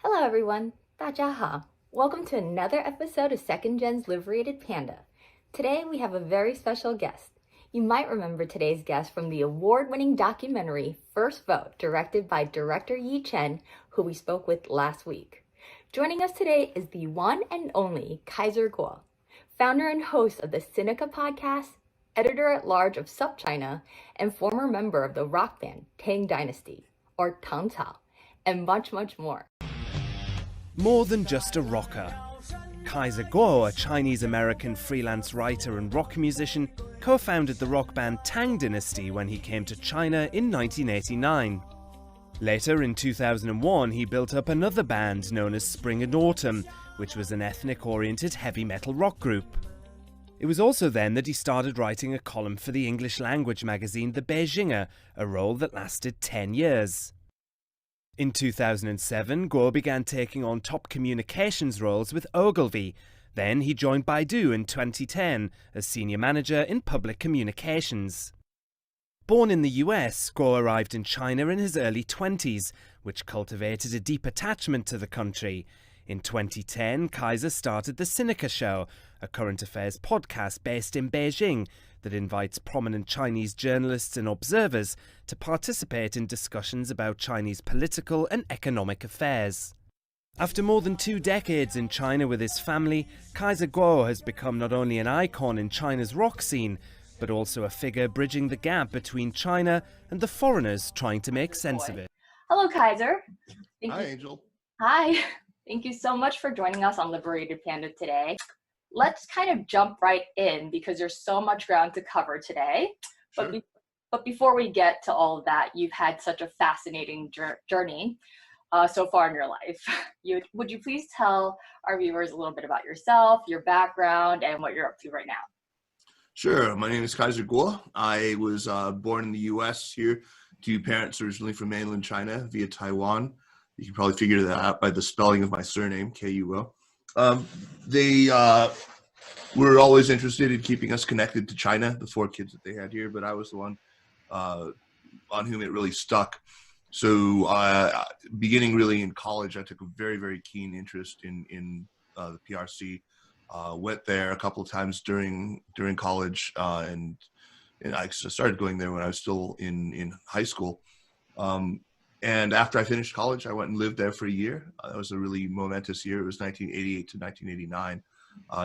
Hello everyone, 大家好. Welcome to another episode of Second Gen's Liberated Panda. Today we have a very special guest. You might remember today's guest from the award-winning documentary First Vote, directed by director Yi Chen, who we spoke with last week. Joining us today is the one and only Kaiser Kuo, founder and host of the Sinica podcast, editor-at-large of SupChina, and former member of the rock band Tang Dynasty, or Tang Cao, and much, much more. More than just a rocker. Kaiser Kuo, a Chinese-American freelance writer and rock musician, co-founded the rock band Tang Dynasty when he came to China in 1989. Later, in 2001, he built up another band known as Spring and Autumn, which was an ethnic-oriented heavy metal rock group. It was also then that he started writing a column for the English-language magazine The Beijinger, a role that lasted 10 years. In 2007, Kuo began taking on top communications roles with Ogilvy. Then he joined Baidu in 2010 as senior manager in public communications. Born in the US, Kuo arrived in China in his early 20s, which cultivated a deep attachment to the country. In 2010, Kaiser started The Sinica Show, a current affairs podcast based in Beijing that invites prominent Chinese journalists and observers to participate in discussions about Chinese political and economic affairs. After more than 2 decades in China with his family, Kaiser Kuo has become not only an icon in China's rock scene, but also a figure bridging the gap between China and the foreigners trying to make sense of it. Hello, Kaiser. Hi, Angel. Hi. Thank you so much for joining us on Liberated Panda today. Let's kind of jump right in because there's so much ground to cover today. Sure. But before we get to all of that, you've had such a fascinating journey so far in your life. Would you please tell our viewers a little bit about yourself, your background, and what you're up to right now? Sure. My name is Kaiser Kuo. I was born in the U.S. here to parents originally from mainland China via Taiwan. You can probably figure that out by the spelling of my surname, Kuo. They were always interested in keeping us connected to China, the 4 kids that they had here, but I was the one on whom it really stuck. So beginning really in college, I took a very, very keen interest in the PRC. Went there a couple of times during college, and I started going there when I was still in high school. And after I finished college, I went and lived there for a year. That was a really momentous year. It was 1988 to 1989.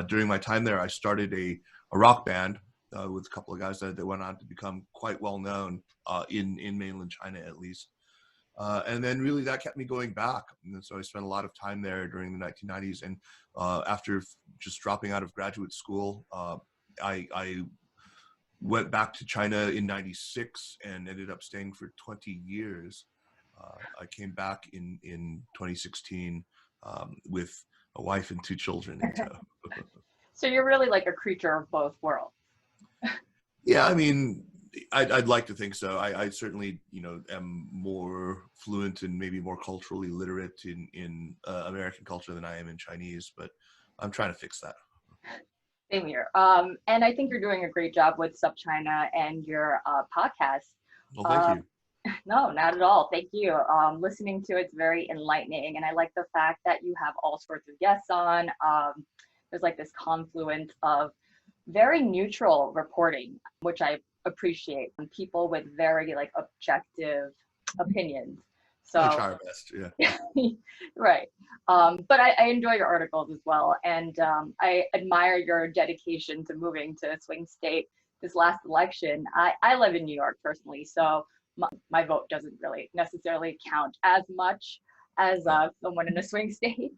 During my time there, I started a rock band with a couple of guys that went on to become quite well known in mainland China, at least. And then really that kept me going back. And so I spent a lot of time there during the 1990s. And after just dropping out of graduate school, I went back to China in 96 and ended up staying for 20 years. I came back in 2016 with a wife and 2 children in tow. So you're really like a creature of both worlds. Yeah, I mean, I'd like to think so. I certainly, am more fluent and maybe more culturally literate in American culture than I am in Chinese, but I'm trying to fix that. Same here. And I think you're doing a great job with SupChina and your podcast. Well, thank you. No, not at all. Thank you. Listening to it's very enlightening, and I like the fact that you have all sorts of guests on. There's like this confluence of very neutral reporting, which I appreciate, from people with very like objective opinions. So I try our best, yeah. Right. But I enjoy your articles as well, and I admire your dedication to moving to a swing state this last election. I live in New York personally, so my vote doesn't really necessarily count as much as someone in a swing state.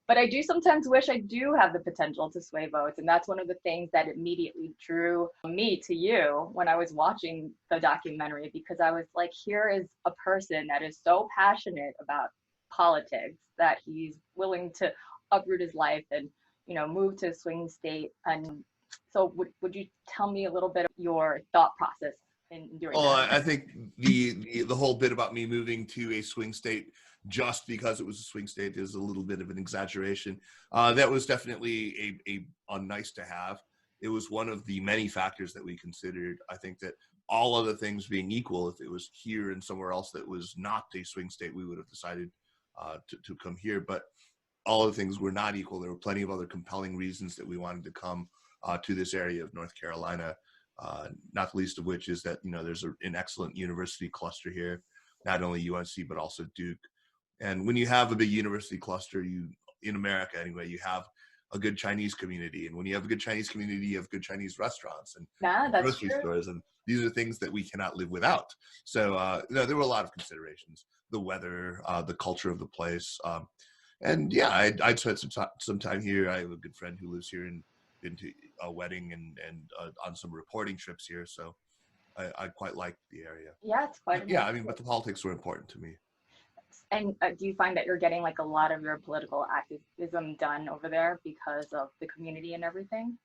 But I do sometimes wish I do have the potential to sway votes. And that's one of the things that immediately drew me to you when I was watching the documentary, because I was like, here is a person that is so passionate about politics that he's willing to uproot his life and, move to a swing state. And so would you tell me a little bit of your thought process in doing that? I think the whole bit about me moving to a swing state just because it was a swing state is a little bit of an exaggeration. That was definitely a nice to have. It was one of the many factors that we considered. I think that all other things being equal, if it was here and somewhere else that was not a swing state, we would have decided to come here. But all of the things were not equal. There were plenty of other compelling reasons that we wanted to come to this area of North Carolina, not the least of which is that, there's an excellent university cluster here, not only UNC, but also Duke. And when you have a big university cluster, in America anyway, you have a good Chinese community. And when you have a good Chinese community, you have good Chinese restaurants and grocery stores. And these are things that we cannot live without. So, there were a lot of considerations: the weather, the culture of the place. And yeah, I'd spent some time here. I have a good friend who lives here and been to a wedding and on some reporting trips here. So I quite liked the area. Yeah, it's quite. Yeah, I mean, but the politics were important to me. And do you find that you're getting like a lot of your political activism done over there because of the community and everything?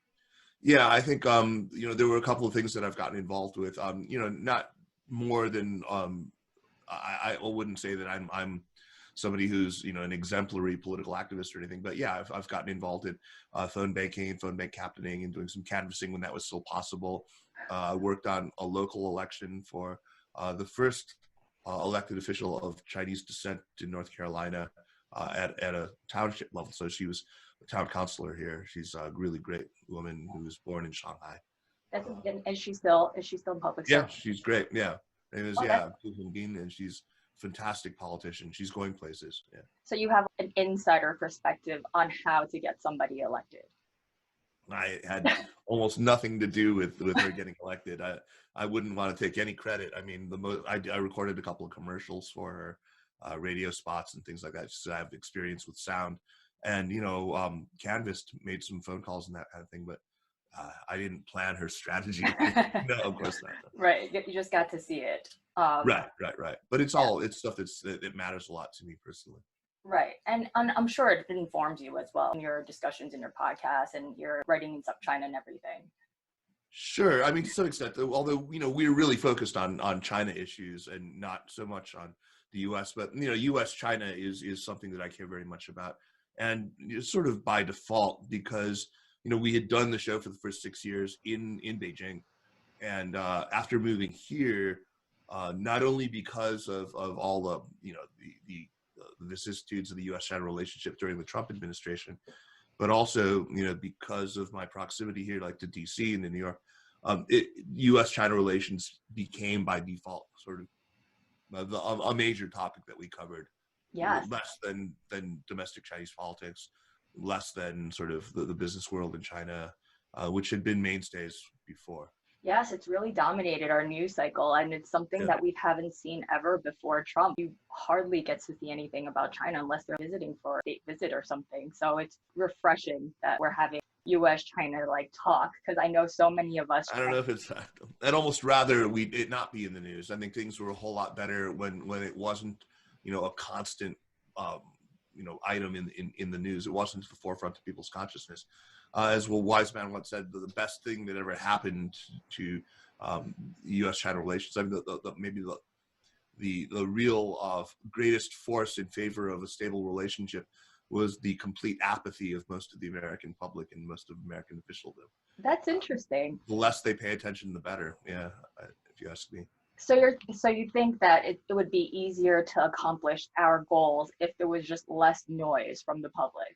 Yeah, I think there were a couple of things that I've gotten involved with. Not more than I wouldn't say that I'm somebody who's an exemplary political activist or anything, but yeah, I've gotten involved in phone banking, phone bank captaining, and doing some canvassing when that was still possible. I worked on a local election for the first elected official of Chinese descent in North Carolina at a township level. So she was a town councilor here. She's a really great woman who was born in Shanghai. Is she still in public service? Yeah, she's great. Yeah, it is. And she's a fantastic politician. She's going places. Yeah. So you have an insider perspective on how to get somebody elected. I had almost nothing to do with her getting elected. I wouldn't want to take any credit. I mean, I recorded a couple of commercials for her, radio spots and things like that. So I have experience with sound, and canvassed, made some phone calls and that kind of thing. But I didn't plan her strategy. No, of course not. Right, you just got to see it. Right. But it's stuff that matters a lot to me personally. Right. And I'm sure it informs you as well in your discussions in your podcast and your writing in China and everything. Sure. I mean, to some extent, although, we're really focused on China issues and not so much on the U.S., but, U.S.-China is something that I care very much about. And sort of by default, because, we had done the show for the first 6 years in Beijing. And after moving here, not only because of all the, the vicissitudes of the U.S.-China relationship during the Trump administration, but also, because of my proximity here, like to D.C. and to New York, U.S.-China relations became by default sort of a major topic that we covered. Yes. Less than domestic Chinese politics, less than sort of the business world in China, which had been mainstays before. Yes, it's really dominated our news cycle, and it's something that we haven't seen ever before Trump. You hardly get to see anything about China unless they're visiting for a state visit or something. So it's refreshing that we're having U.S.-China talk, because I know so many of us. I don't know if it's. I'd almost rather it not be in the news. I think things were a whole lot better when it wasn't, a constant, item in the news. It wasn't at the forefront of people's consciousness. As Will Wiseman once said, the best thing that ever happened to U.S.-China relations, I mean, maybe the real greatest force in favor of a stable relationship was the complete apathy of most of the American public and most of American officialdom. That's interesting. The less they pay attention, the better. Yeah, if you ask me. So you think that it would be easier to accomplish our goals if there was just less noise from the public?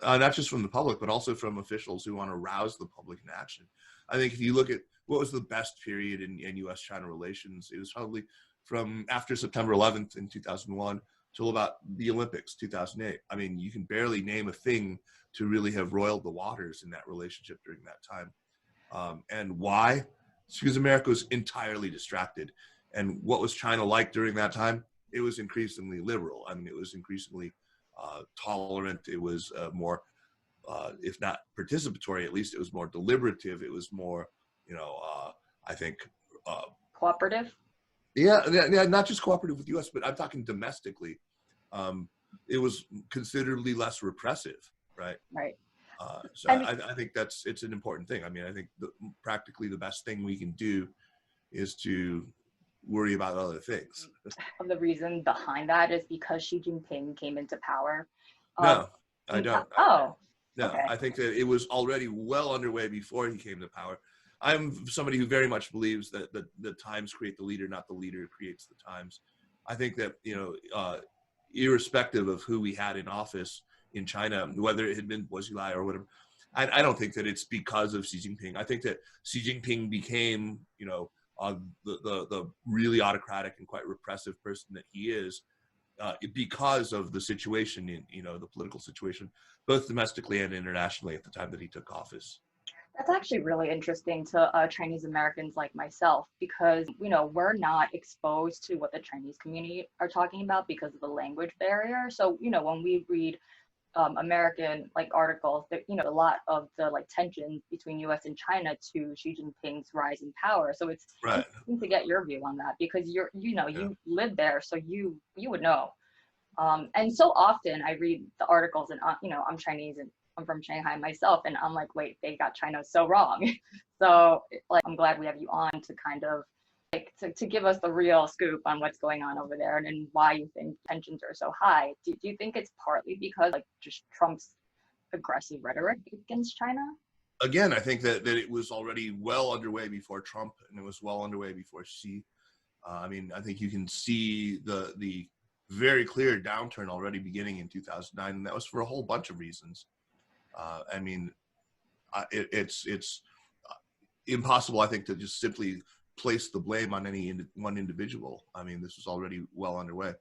Not just from the public, but also from officials who want to rouse the public in action. I think if you look at what was the best period in U.S.-China relations, it was probably from after September 11th in 2001 till about the Olympics, 2008. I mean, you can barely name a thing to really have roiled the waters in that relationship during that time. And why? It's because America was entirely distracted. And what was China like during that time? It was increasingly liberal. I mean, it was increasingly tolerant. It was more, if not participatory, at least it was more deliberative. It was more, I think. Cooperative? Yeah, not just cooperative with the U.S., but I'm talking domestically. It was considerably less repressive, right? Right. So I think it's an important thing. I mean, I think practically the best thing we can do is to worry about other things. The reason behind that is because Xi Jinping came into power. No, I don't. Oh. No, okay. I think that it was already well underway before he came to power. I'm somebody who very much believes that the times create the leader, not the leader creates the times. I think that, irrespective of who we had in office in China, whether it had been Bo Xilai or whatever. I don't think that it's because of Xi Jinping. I think that Xi Jinping became, the really autocratic and quite repressive person that he is, because of the situation in, the political situation, both domestically and internationally at the time that he took office. That's actually really interesting to Chinese Americans like myself, because we're not exposed to what the Chinese community are talking about because of the language barrier. So when we read American articles, that a lot of the tensions between U.S. and China to Xi Jinping's rise in power. So it's Right. interesting to get your view on that, because you live there, so you would know. And so often I read the articles, and I'm Chinese and I'm from Shanghai myself, and I'm like, wait, they got China so wrong. So I'm glad we have you on to kind of to give us the real scoop on what's going on over there, and why you think tensions are so high. Do you think it's partly because just Trump's aggressive rhetoric against China? Again, I think that it was already well underway before Trump, and it was well underway before Xi. I think you can see the very clear downturn already beginning in 2009, and that was for a whole bunch of reasons. It's impossible, I think, to just simply place the blame on any one individual. This was already well underway.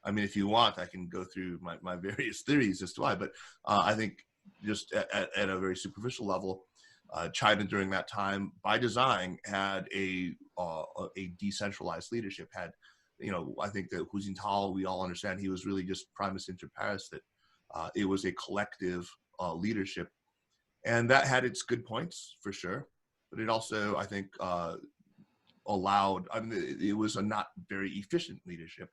If you want, I can go through my various theories as to why, but I think just at a very superficial level, China during that time, by design, had a decentralized leadership. I think that Hu Jintao, we all understand, he was really just primus inter pares, that it was a collective leadership, and that had its good points for sure, but it also, I think, allowed, it was a not very efficient leadership.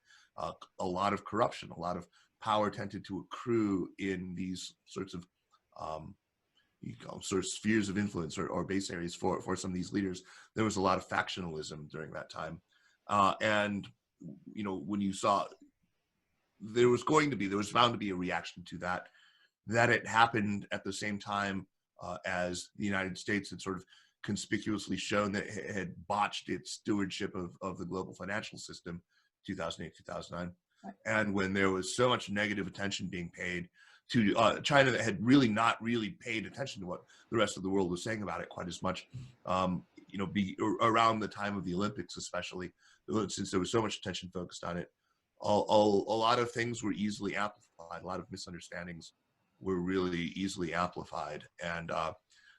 A lot of corruption, a lot of power tended to accrue in these sorts of spheres of influence or base areas for some of these leaders. There was a lot of factionalism during that time, and when you saw there was bound to be a reaction to that it happened at the same time as the United States had sort of conspicuously shown that it had botched its stewardship of the global financial system, 2008, 2009. And when there was so much negative attention being paid to China that had really not really paid attention to what the rest of the world was saying about it quite as much, around the time of the Olympics, especially, since there was so much attention focused on it, a lot of things were easily amplified. A lot of misunderstandings were really easily amplified. And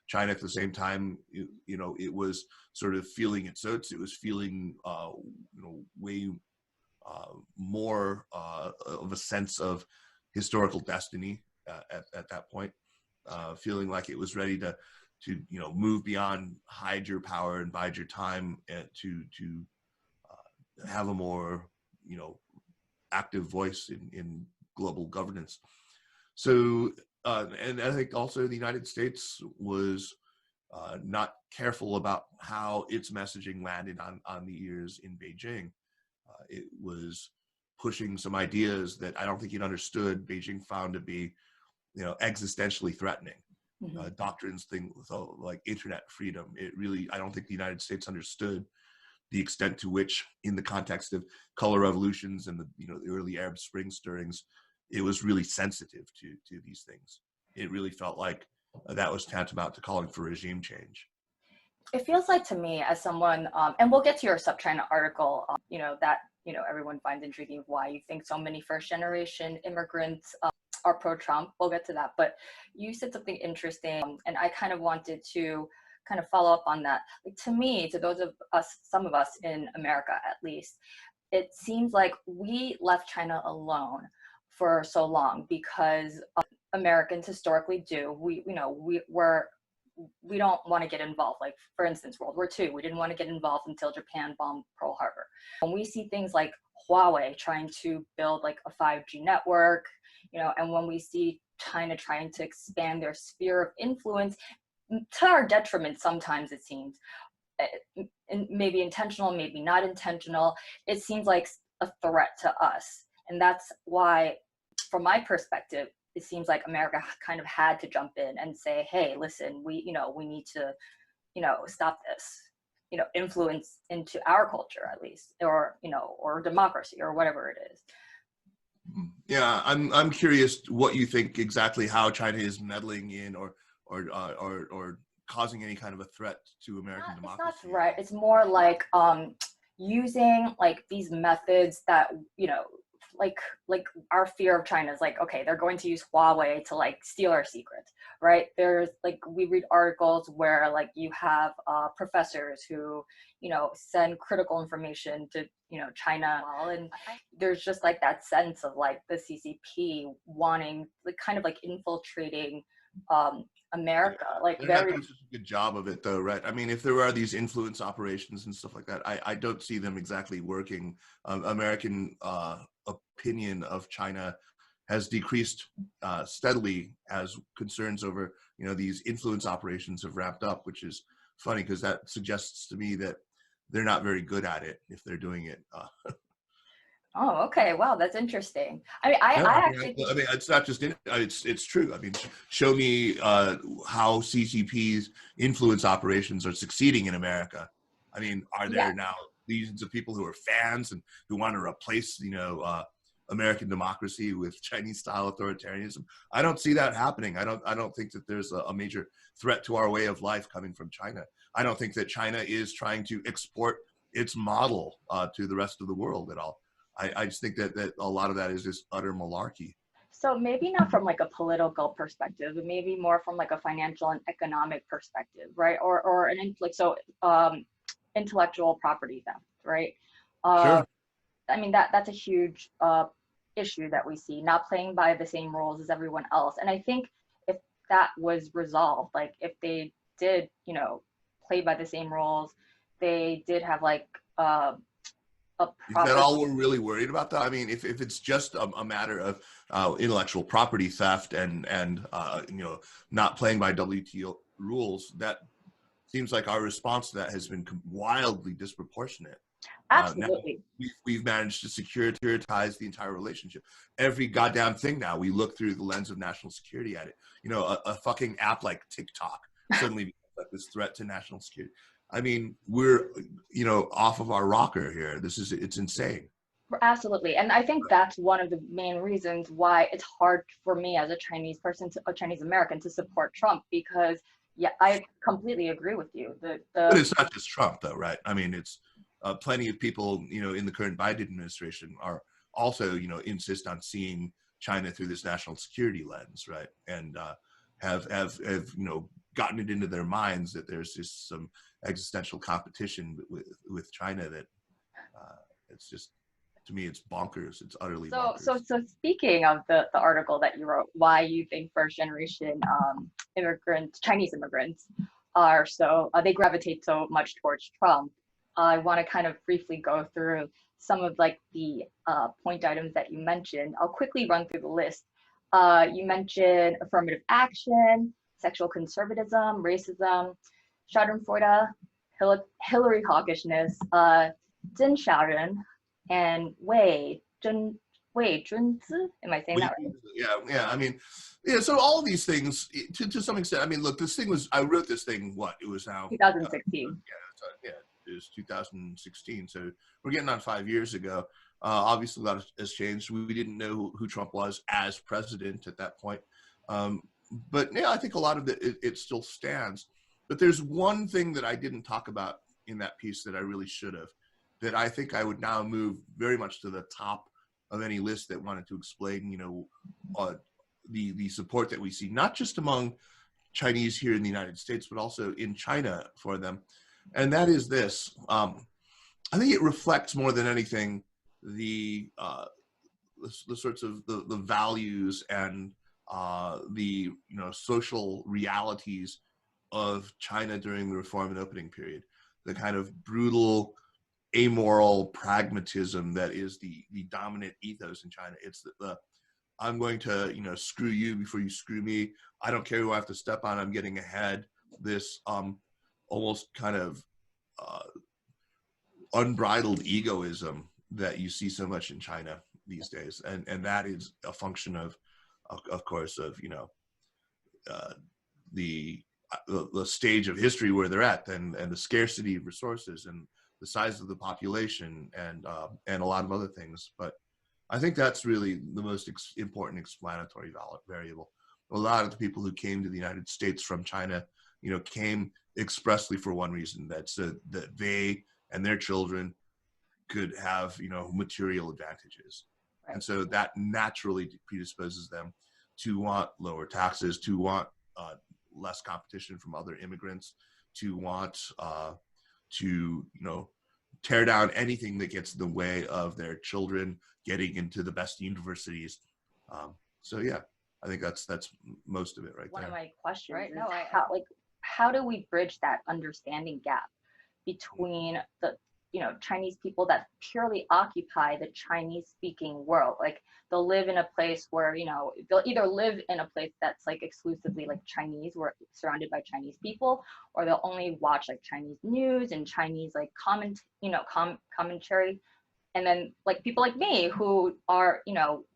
China, at the same time, it was sort of feeling its oats. It was feeling, way more of a sense of historical destiny at that point, feeling like it was ready to move beyond hide your power and bide your time, and to have a more active voice in global governance. So, and I think also the United States was not careful about how its messaging landed on the ears in Beijing. It was pushing some ideas that I don't think it understood Beijing found to be, existentially threatening. Mm-hmm. Doctrines, things like internet freedom. I don't think the United States understood the extent to which, in the context of color revolutions and the early Arab Spring stirrings, it was really sensitive to these things. It really felt like that was tantamount to calling for regime change. It feels like to me, as someone, and we'll get to your SupChina article, that everyone finds intriguing, why you think so many first generation immigrants are pro-Trump. We'll get to that, but you said something interesting, and I kind of wanted to kind of follow up on that. To me, to those of us, some of us in America at least, it seems like we left China alone for so long because Americans historically do. We don't want to get involved. Like, for instance, World War II, we didn't want to get involved until Japan bombed Pearl Harbor. When we see things like Huawei trying to build like a 5G network, and when we see China trying to expand their sphere of influence, to our detriment sometimes, it seems, and maybe intentional, maybe not intentional, it seems like a threat to us. And that's why, from my perspective, it seems like America kind of had to jump in and say, hey, listen, we need to, stop this, influence into our culture, at least, or democracy, or whatever it is. Yeah, I'm curious what you think exactly how China is meddling in or causing any kind of a threat to American It's not democracy. threat. It's more like using like these methods that, you know, like like our fear of China is like, okay, they're going to use Huawei to like steal our secrets, right? There's like we read articles where like you have professors who, you know, send critical information to, you know, China, and there's just like that sense of like the CCP wanting like kind of like infiltrating America, like They're not very. doing such a good job of it, though, right? I mean, if there are these influence operations and stuff like that, I don't see them exactly working. American opinion of China has decreased steadily as concerns over, you know, these influence operations have ramped up, which is funny because that suggests to me that they're not very good at it if they're doing it. Oh, okay. Wow, that's interesting. I mean, No, I I mean, actually I think, mean, it's not just it's true. I mean, show me how CCP's influence operations are succeeding in America. I mean, are yeah, there now legions of people who are fans and who want to replace, you know, American democracy with Chinese-style authoritarianism? I don't see that happening. I don't think that there's a major threat to our way of life coming from China. I don't think that China is trying to export its model to the rest of the world at all. I just think that a lot of that is just utter malarkey. so maybe not from like a political perspective, but maybe more from like a financial and economic perspective, right? Or an like so intellectual property theft, right? Uh, Sure. I mean that's a huge issue that we see, not playing by the same rules as everyone else. And I think if that was resolved, like if they did, you know, play by the same rules, they did have like a Is that proper. all we're really worried about, though? I mean, if it's just a matter of intellectual property theft and you know, not playing by WTO rules, that seems like our response to that has been wildly disproportionate. Now Absolutely. we've managed to securitize the entire relationship. Every goddamn thing now we look through the lens of national security at it. You know, a fucking app like TikTok suddenly becomes like this threat to national security. I mean, we're, you know, off of our rocker here. It's insane. Absolutely. And I think that's one of the main reasons why it's hard for me as a Chinese person, a Chinese American, to support Trump because, yeah, I completely agree with you. But it's not just Trump, though, right? I mean, it's plenty of people, you know, in the current Biden administration are also, you know, insist on seeing China through this national security lens, right? And have you know, gotten it into their minds that there's just some existential competition with China that it's just, to me, it's bonkers. It's utterly bonkers. So speaking of the article that you wrote, why you think first generation immigrants, Chinese immigrants, are so they gravitate so much towards Trump, I want to kind of briefly go through some of like the point items that you mentioned. I'll quickly run through the list. You mentioned affirmative action, sexual conservatism, racism, Schadenfreude, Hillary hawkishness, 真小人, and Wei Junzi. Am I saying that right? Yeah, yeah. I mean, yeah. So all of these things, to some extent. I mean, look, this thing was. I wrote this thing. What it was now. 2016. Yeah, it was 2016. So we're getting on 5 years ago. Obviously, a lot has changed. We didn't know who Trump was as president at that point. But yeah, I think a lot of it still stands. But there's one thing that I didn't talk about in that piece that I really should have, that I think I would now move very much to the top of any list that wanted to explain, you know, the support that we see, not just among Chinese here in the United States, but also in China for them. And that is this. I think it reflects more than anything the sorts of the values and the, you know, social realities of China during the reform and opening period. The kind of brutal, amoral pragmatism that is the dominant ethos in China. It's the I'm going to, you know, screw you before you screw me. I don't care who I have to step on. I'm getting ahead. This almost kind of unbridled egoism that you see so much in China these days, and that is a function of course, of, you know, the stage of history where they're at, and the scarcity of resources and the size of the population and a lot of other things. But I think that's really the most important explanatory variable. A lot of the people who came to the United States from China, came expressly for one reason, that's that they and their children could have, material advantages. Right. And so that naturally predisposes them to want lower taxes, to want less competition from other immigrants, to want to, tear down anything that gets in the way of their children getting into the best universities. So yeah, I think that's most of it right One there. of my questions Right, is no, how do we bridge that understanding gap between the Chinese people that purely occupy the Chinese speaking world? Like they'll live in a place where they'll either live in a place that's like exclusively like Chinese, where surrounded by Chinese people, or they'll only watch like Chinese news and Chinese like commentary. And then like people like me who are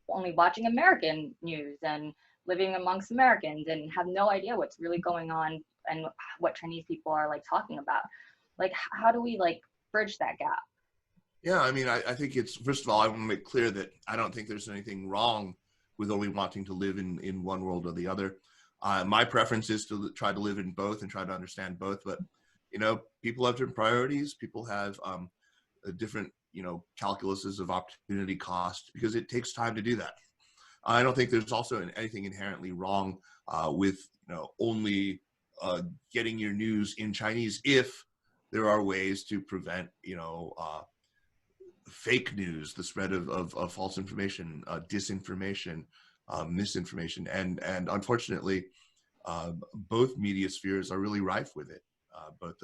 only watching American news and living amongst Americans and have no idea what's really going on and what Chinese people are like talking about. Like how do we like bridge that gap? Yeah, I mean, I think it's, first of all, I want to make clear that I don't think there's anything wrong with only wanting to live in one world or the other. My preference is to try to live in both and try to understand both, but people have different priorities. People have different calculuses of opportunity cost, because it takes time to do that. I don't think there's also anything inherently wrong with only getting your news in Chinese, if there are ways to prevent fake news, the spread of false information, disinformation, misinformation, and unfortunately both media spheres are really rife with it, both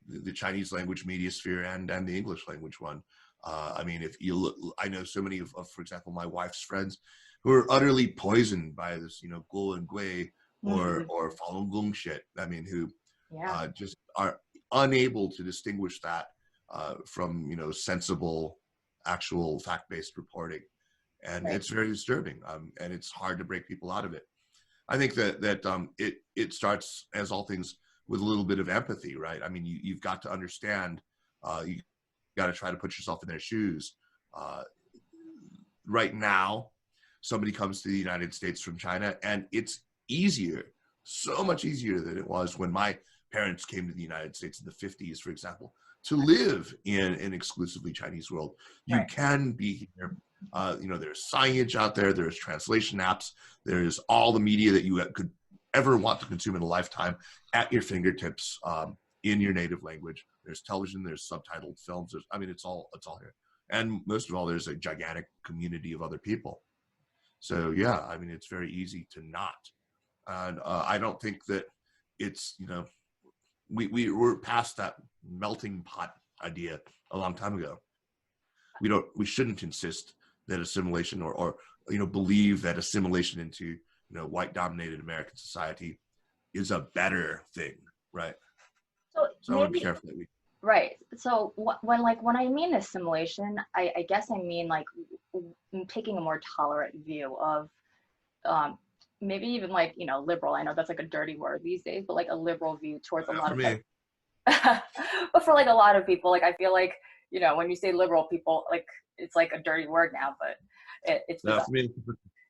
the Chinese language media sphere and the English language one. I mean, if you look, I know so many of, for example, my wife's friends who are utterly poisoned by this, Guo and Gui or Falun Gong shit. I mean, who just are unable to distinguish that from, sensible, actual fact-based reporting. And Right. It's very disturbing. And it's hard to break people out of it. I think that it starts, as all things, with a little bit of empathy, right? I mean, you've got to understand, you got to try to put yourself in their shoes. Right now, somebody comes to the United States from China, and it's easier, so much easier than it was when my parents came to the United States in the 50s, for example, to live in an exclusively Chinese world. You Right. can be here. There's signage out there, there's translation apps, there's all the media that you could ever want to consume in a lifetime at your fingertips, in your native language. There's television, there's subtitled films. It's all here. And most of all, there's a gigantic community of other people. So yeah, I mean, it's very easy to not. And I don't think that it's, we're past that melting pot idea a long time ago. We shouldn't insist that assimilation or believe that assimilation into, white dominated American society is a better thing, right? So I want to be careful that we. Right. So when I mean assimilation, I guess I mean like taking a more tolerant view of maybe even like, liberal. I know that's like a dirty word these days, but like a liberal view towards a lot of me. but for like a lot of people, like I feel like, when you say liberal, people like it's like a dirty word now, but it's bizarre. For me.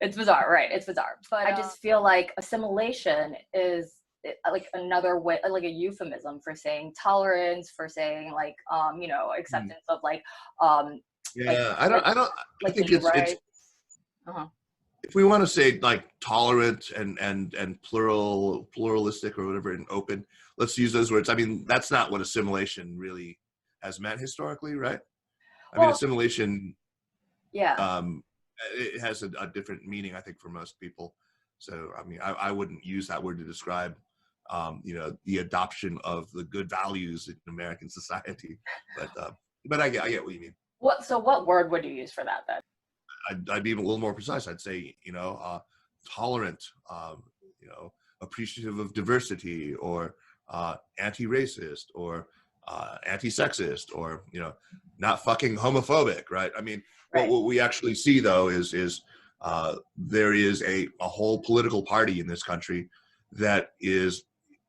It's bizarre, right? It's bizarre. But I just feel like assimilation is like another way, like a euphemism for saying tolerance, for saying like acceptance of like Yeah, like, I think it's if we want to say like tolerant and pluralistic or whatever and open, let's use those words. I mean, that's not what assimilation really has meant historically, right? I mean, assimilation, it has a different meaning, I think, for most people. So, I mean, I wouldn't use that word to describe, the adoption of the good values in American society. But I get what you mean. What word would you use for that then? I'd be even a little more precise. I'd say, tolerant, appreciative of diversity, or anti-racist, or anti-sexist, or not fucking homophobic, right? I mean, Right. what we actually see though is there is a whole political party in this country that is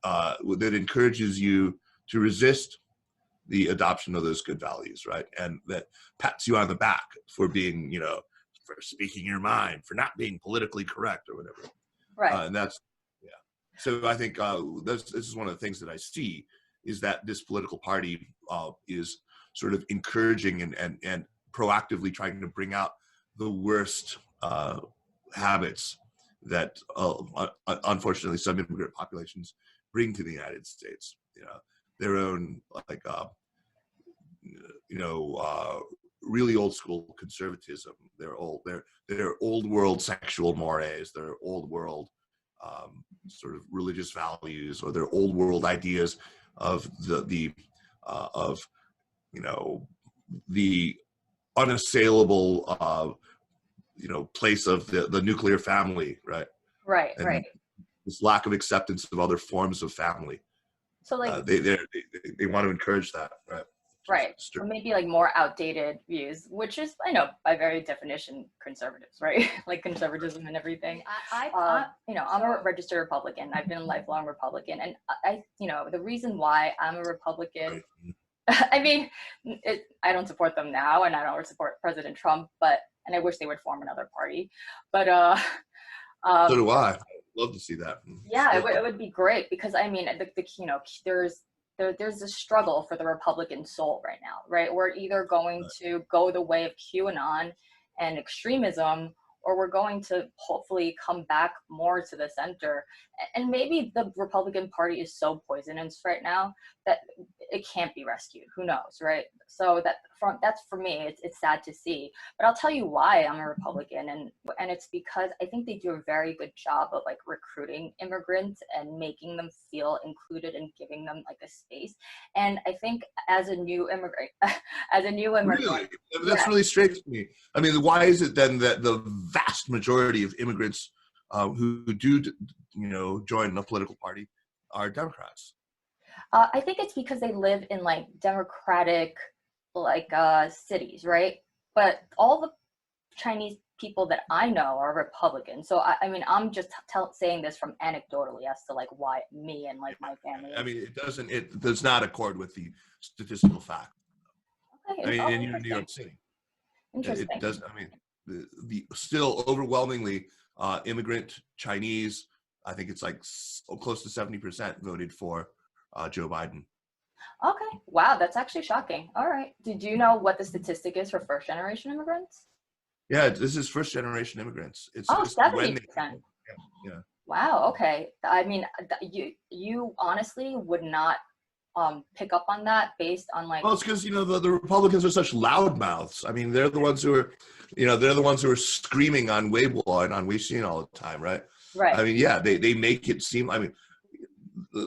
that encourages you to resist the adoption of those good values, right? And that pats you on the back for being, for speaking your mind, for not being politically correct or whatever. Right. And that's, yeah. So I think this is one of the things that I see, is that this political party is sort of encouraging and proactively trying to bring out the worst habits that unfortunately some immigrant populations bring to the United States. You know, their own like really old school conservatism, their old world sexual mores, their old world sort of religious values, or their old world ideas of the unassailable place of the nuclear family, right? Right. And right. this lack of acceptance of other forms of family. So like they want to encourage that, right? Right. Or maybe like more outdated views, which is, I know, by very definition, conservatives, right? Like conservatism and everything. I'm a registered Republican. I've been a lifelong Republican. And the reason why I'm a Republican, I mean, I don't support them now, and I don't support President Trump, and I wish they would form another party. But so do I. I'd love to see that. Yeah, it would be great, because I mean, there's a struggle for the Republican soul right now, right? We're either going to go the way of QAnon and extremism, or we're going to hopefully come back more to the center. And maybe the Republican Party is so poisonous right now that it can't be rescued. Who knows, right? So that's for me, it's sad to see. But I'll tell you why I'm a Republican, and it's because I think they do a very good job of like recruiting immigrants and making them feel included and giving them like a space. And I think as a new immigrant, really? That's really strange to me. I mean, why is it then that the vast majority of immigrants who do join a political party are Democrats? I think it's because they live in like democratic cities, right? But all the Chinese people that I know are Republican. So I mean, I'm just saying this from anecdotally as to like why me and like my family. I mean, it does not accord with the statistical fact. Okay. I mean, in New York City, interesting. It does. I mean, the still overwhelmingly immigrant Chinese. I think it's like close to 70% voted for Joe Biden. Okay. Wow, that's actually shocking. All right. Did you know what the statistic is for first generation immigrants? Yeah, this is first generation immigrants. It's 70%. Yeah. Wow. Okay. I mean, you honestly would not pick up on that based on like. Well, it's because the Republicans are such loudmouths. I mean, they're the ones who are screaming on Weibo and on Weixin all the time, right? Right. I mean, yeah, they make it seem. I mean,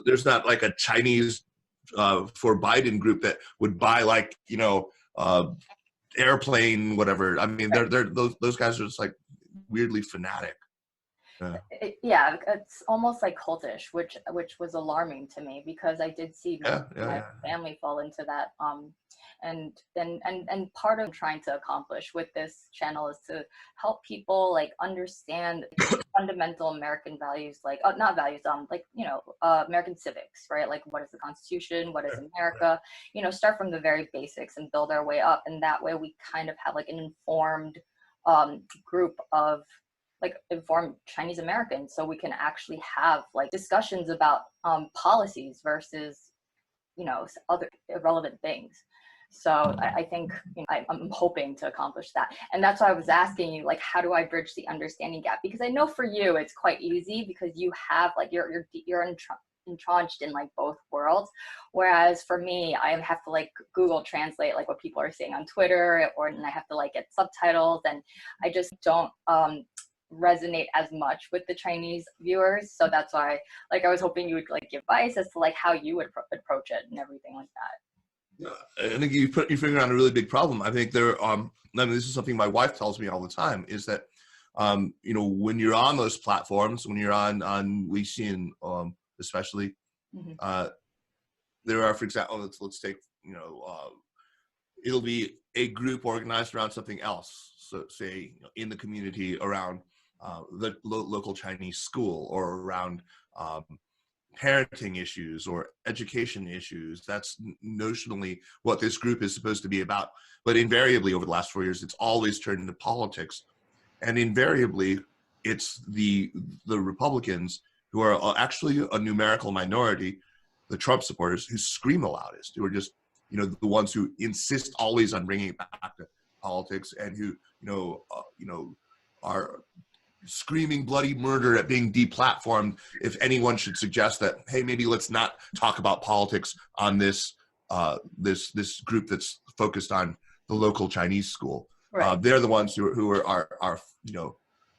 there's not like a Chinese for Biden group that would buy like airplane whatever. I mean, they're those guys are just like weirdly fanatic. Yeah, it's almost like cultish, which was alarming to me, because I did see my family fall into that. And part of trying to accomplish with this channel is to help people like understand fundamental American values, like not values, American civics, right? Like, what is the Constitution? What is America? Start from the very basics and build our way up, and that way we kind of have like an informed group of like informed Chinese Americans, so we can actually have like discussions about policies versus other irrelevant things. So I think I'm hoping to accomplish that, and that's why I was asking you, like, how do I bridge the understanding gap? Because I know for you it's quite easy, because you have like you're entrenched in like both worlds, whereas for me I have to like Google Translate like what people are saying on Twitter, and I have to like get subtitles, and I just don't resonate as much with the Chinese viewers. So that's why like I was hoping you would like give advice as to like how you would approach it and everything like that. I think you put your finger on a really big problem. I think this is something my wife tells me all the time, is that when you're on those platforms, when you're on Weixin especially, there are, for example, let's take it'll be a group organized around something else, so say in the community around the local Chinese school, or around parenting issues or education issues. That's notionally what this group is supposed to be about. But invariably over the last 4 years, it's always turned into politics. And invariably, it's the Republicans who are actually a numerical minority, the Trump supporters, who scream the loudest, who are just, the ones who insist always on bringing it back to politics, and who, are screaming bloody murder at being deplatformed if anyone should suggest that, hey, maybe let's not talk about politics on this this group that's focused on the local Chinese school. Right. They're the ones who are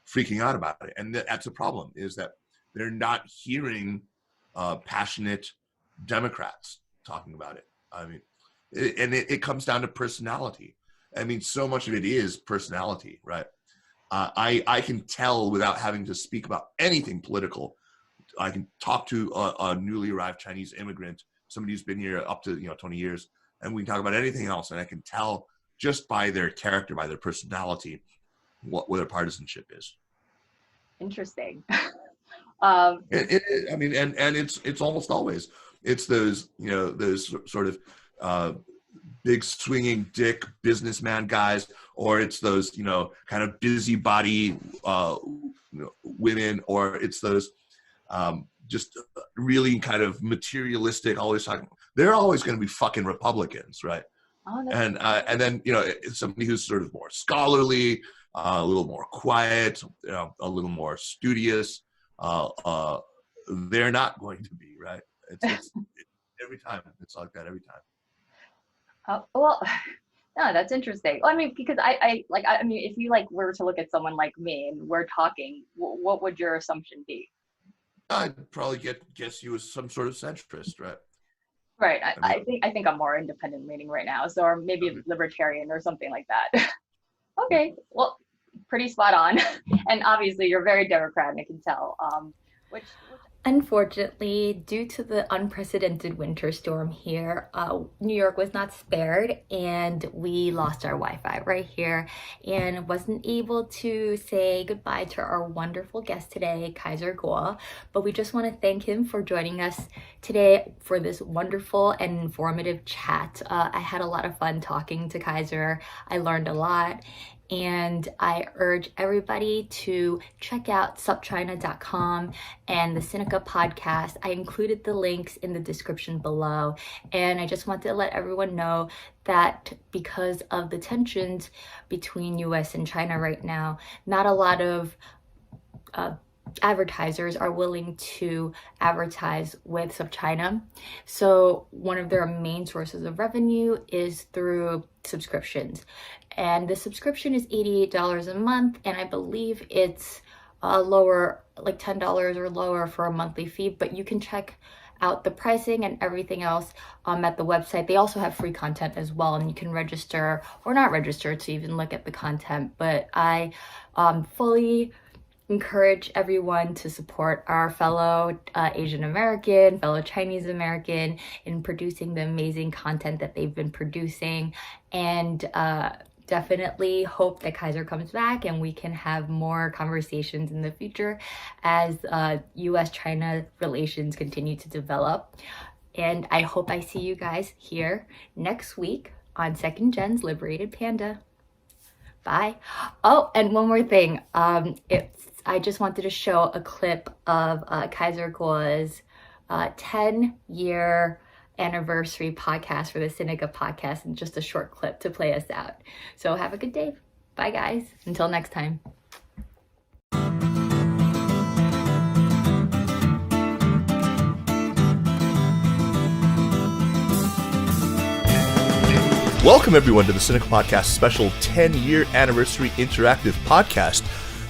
freaking out about it, and that's a problem. Is that they're not hearing passionate Democrats talking about it. I mean, it comes down to personality. I mean, so much of it is personality, right? I can tell without having to speak about anything political. I can talk to a newly arrived Chinese immigrant, somebody who's been here up to 20 years, and we can talk about anything else, and I can tell just by their character, by their personality, what their partisanship is. Interesting. I mean, and it's almost always those those sort of big swinging dick businessman guys, or it's those kind of busybody women, or it's those just really kind of materialistic, always talking. They're always going to be fucking Republicans, right? Oh, and then it's somebody who's sort of more scholarly, a little more quiet, a little more studious. They're not going to be, right. It's every time. It's like that every time. Well, no, that's interesting. Well, I mean, because I mean, if you were to look at someone like me and we're talking, what would your assumption be? I'd probably guess you as some sort of centrist, right? Right. I think I'm more independent leaning right now, so, or maybe libertarian or something like that. Okay. Well, pretty spot on. And obviously you're very Democratic, I can tell. Which Unfortunately, due to the unprecedented winter storm here, New York was not spared, and we lost our Wi-Fi right here and wasn't able to say goodbye to our wonderful guest today, Kaiser Kuo. But we just want to thank him for joining us today for this wonderful and informative chat. I had a lot of fun talking to Kaiser. I learned a lot. And I urge everybody to check out SupChina.com and the Sinica podcast. I included the links in the description below. And I just want to let everyone know that because of the tensions between US and China right now, not a lot of advertisers are willing to advertise with SupChina. So one of their main sources of revenue is through subscriptions. And the subscription is $88 a month, and I believe it's lower, like $10 or lower for a monthly fee, but you can check out the pricing and everything else at the website. They also have free content as well, and you can register or not register to even look at the content. But I fully encourage everyone to support our fellow Asian American, fellow Chinese American in producing the amazing content that they've been producing, and definitely hope that Kaiser comes back and we can have more conversations in the future as US-China relations continue to develop. And I hope I see you guys here next week on Second Gen's Liberated Panda. Bye. Oh, and one more thing. I just wanted to show a clip of Kaiser Kuo's 10-year anniversary podcast for the Sinica podcast, and just a short clip to play us out. So have a good day. Bye, guys. Until next time. Welcome, everyone, to the Sinica Podcast special 10-year anniversary interactive podcast.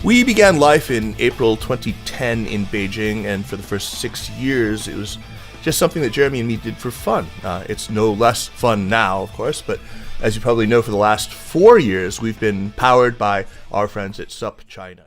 We began life in April 2010 in Beijing, and for the first 6 years, it was just something that Jeremy and me did for fun. It's no less fun now, of course, but as you probably know, for the last 4 years, we've been powered by our friends at SupChina.